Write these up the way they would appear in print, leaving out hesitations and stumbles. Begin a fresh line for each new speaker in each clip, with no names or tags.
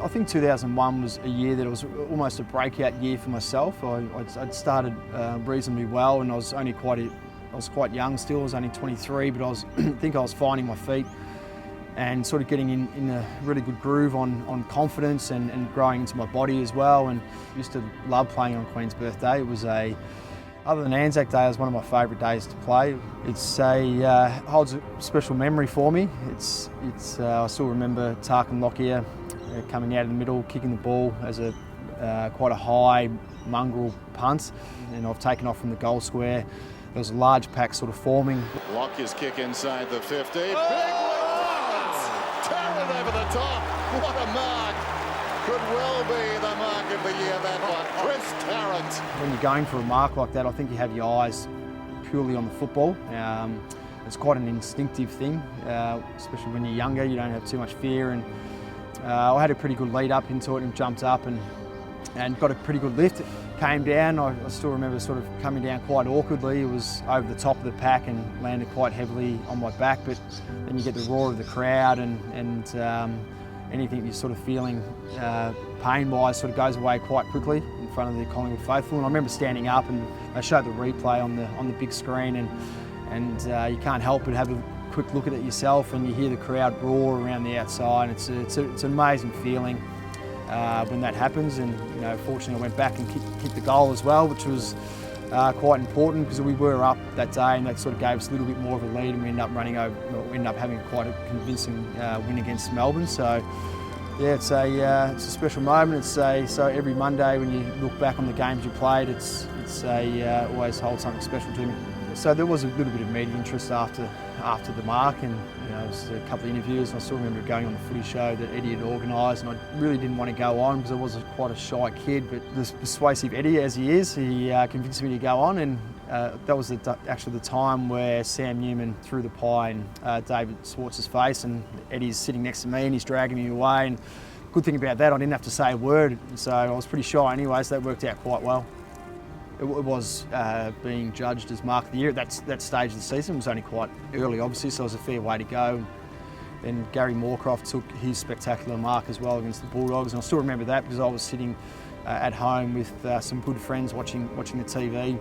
I think 2001 was a year that was almost a breakout year for myself. I'd started reasonably well, and I was quite young still. I was only 23, but I think I was finding my feet and sort of getting in a really good groove on confidence and growing into my body as well. And I used to love playing on Queen's birthday. It was other than Anzac Day, it was one of my favourite days to play. Holds a special memory for me. I still remember Tarkin Lockyer coming out in the middle, kicking the ball as quite a high mongrel punt, and I've taken off from the goal square. There was a large pack sort of forming.
Lockyer's kick inside the 50. Big one! Tarrant over the top. What a mark! Could well be the mark of the year, that one. Chris Tarrant.
When you're going for a mark like that, I think you have your eyes purely on the football. It's quite an instinctive thing, especially when you're younger. You don't have too much fear. And I had a pretty good lead up into it and jumped up and got a pretty good lift. Came down. I still remember sort of coming down quite awkwardly. It was over the top of the pack and landed quite heavily on my back. But then you get the roar of the crowd and anything you're sort of feeling pain-wise sort of goes away quite quickly in front of the Collingwood faithful. And I remember standing up, and they showed the replay on the big screen, and you can't help but have a quick look at it yourself, and you hear the crowd roar around the outside. It's an amazing feeling when that happens. And fortunately, I went back and kicked the goal as well, which was quite important because we were up that day, and that sort of gave us a little bit more of a lead, and we ended up having quite a convincing win against Melbourne. So yeah, it's a special moment. So every Monday when you look back on the games you played, it's always holds something special to me. So there was a little bit of media interest after the mark, and it was a couple of interviews, and I still remember going on the footy show that Eddie had organised, and I really didn't want to go on because I was quite a shy kid, but the persuasive Eddie as he is, he convinced me to go on, and that was actually the time where Sam Newman threw the pie in David Swartz's face, and Eddie's sitting next to me and he's dragging me away. And good thing about that, I didn't have to say a word, so I was pretty shy anyway, so that worked out quite well. It was being judged as Mark of the Year at that stage of the season. It was only quite early, obviously, so it was a fair way to go. Then Gary Moorcroft took his spectacular mark as well against the Bulldogs, and I still remember that because I was sitting at home with some good friends watching the TV,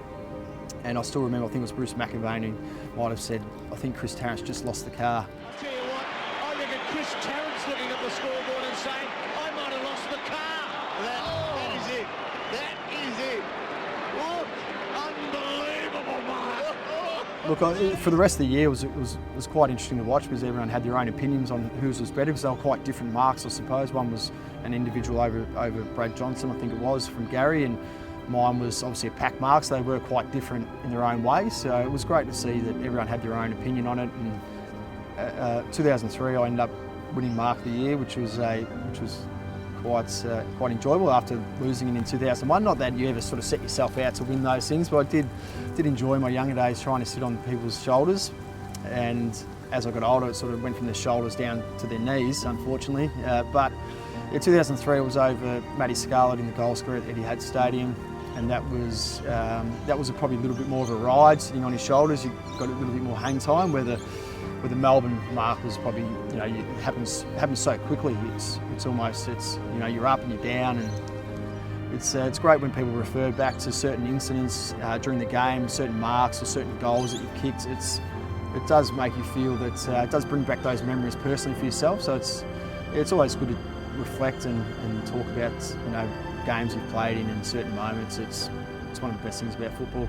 and I still remember, I think it was Bruce McAvaney who might have said, I think Chris Tarrant's just lost the car.
I'll tell you what, I think Chris Tarrant's looking at the scoreboard and saying, I might have lost the car. That is it. That is it. Unbelievable, Mark.
Look, for the rest of the year, it was quite interesting to watch because everyone had their own opinions on whose was better because they were quite different marks, I suppose. One was an individual over Brad Johnson, I think it was, from Gary, and mine was obviously a pack mark, so they were quite different in their own way. So it was great to see that everyone had their own opinion on it. And 2003, I ended up winning Mark of the Year, which was quite enjoyable after losing it in 2001. Not that you ever sort of set yourself out to win those things, but I did enjoy my younger days trying to sit on people's shoulders. And as I got older, it sort of went from their shoulders down to their knees, unfortunately. But in 2003, it was over Matty Scarlett in the goal square at Etihad Stadium, and that was probably a little bit more of a ride, sitting on his shoulders. You got a little bit more hang time, where the Melbourne mark was probably, it happens so quickly. It's almost you're up and you're down, and it's great when people refer back to certain incidents during the game, certain marks or certain goals that you've kicked. It does make you feel that it does bring back those memories personally for yourself. So it's always good to reflect and talk about games you've played in and certain moments. It's one of the best things about football.